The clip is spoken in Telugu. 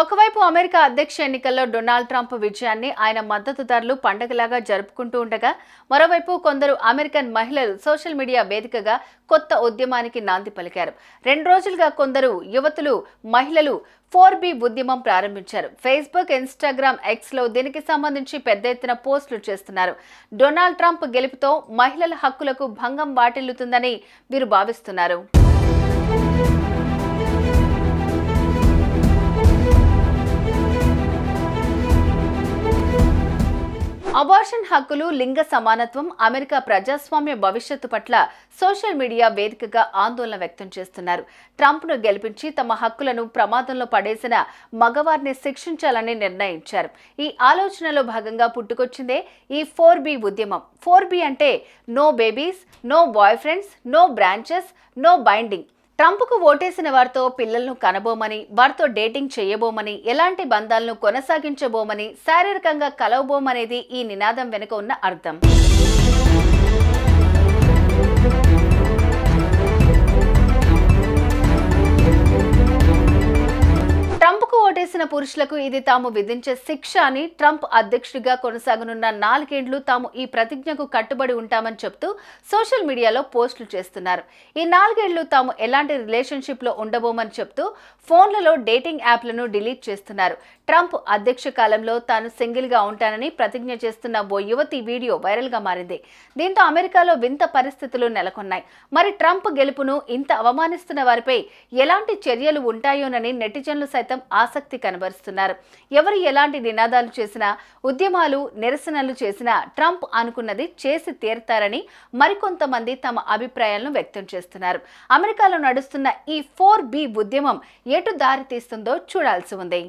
ఒకవైపు అమెరికా అధ్యక్ష ఎన్నికల్లో డొనాల్డ్ ట్రంప్ విజయాన్ని ఆయన మద్దతుదారులు పండగలాగా జరుపుకుంటూ ఉండగా, మరోవైపు కొందరు అమెరికన్ మహిళలు సోషల్ మీడియా వేదికగా కొత్త ఉద్యమానికి నాంది పలికారు. 2 రోజులుగా కొందరు యువతులు, మహిళలు 4B ఉద్యమం ప్రారంభించారు. ఫేస్బుక్, ఇన్స్టాగ్రామ్, ఎక్స్లో దీనికి సంబంధించి పెద్ద ఎత్తున పోస్టులు చేస్తున్నారు. డొనాల్డ్ ట్రంప్ గెలుపుతో మహిళల హక్కులకు భంగం వాటిల్లుతుందని వీరు భావిస్తున్నారు. అబార్షన్ హక్కులు, లింగ సమానత్వం, అమెరికా ప్రజాస్వామ్య భవిష్యత్తు పట్ల సోషల్ మీడియా వేదికగా ఆందోళన వ్యక్తం చేస్తున్నారు. ట్రంప్ను గెలిపించి తమ హక్కులను ప్రమాదంలో పడేసిన మగవారిని శిక్షించాలని నిర్ణయించారు. ఈ ఆలోచనలో భాగంగా పుట్టుకొచ్చిందే ఈ 4B ఉద్యమం. 4B అంటే no babies, no boy friends, no branches, no binding. ట్రంప్కు ఓటేసిన వారితో పిల్లలను కనబోమని, వారితో డేటింగ్ చేయబోమని, ఎలాంటి బంధాలను కొనసాగించబోమని, శారీరకంగా కలవబోమనేది ఈ నినాదం వెనుక ఉన్న అర్థం. ట్రంప్కు ఓటేసిన పురుషులకు ఇది తాము విధించే శిక్ష అని, ట్రంప్ అధ్యక్షుడిగా కొనసాగనున్న 4 ఏళ్లు తాము ఈ ప్రతిజ్ఞకు కట్టుబడి ఉంటామని చెప్తూ సోషల్ మీడియాలో పోస్టులు చేస్తున్నారు. ఈ 4 ఏళ్లు తాము ఎలాంటి రిలేషన్షిప్లో ఉండబోమని చెప్తూ ఫోన్లలో డేటింగ్ యాప్లను డిలీట్ చేస్తున్నారు. ట్రంప్ అధ్యక్ష కాలంలో తాను సింగిల్గా ఉంటానని ప్రతిజ్ఞ చేస్తున్న ఓ యువతి వీడియో వైరల్గా మారింది. దీంతో అమెరికాలో వింత పరిస్థితులు నెలకొన్నాయి. మరి ట్రంప్ గెలుపును ఇంత అవమానిస్తున్న వారిపై ఎలాంటి చర్యలు ఉంటాయోనని నెటిజన్లు సైతం ఆసక్తి కనబరుస్తున్నారు. ఎవరు ఎలాంటి నినాదాలు చేసినా, ఉద్యమాలు, నిరసనలు చేసినా ట్రంప్ అనుకున్నది చేసి తీరుతారని మరికొంతమంది తమ అభిప్రాయాలను వ్యక్తం చేస్తున్నారు. అమెరికాలో నడుస్తున్న ఈ 4B ఉద్యమం ఎటు దారి తీస్తుందో చూడాల్సి ఉంది.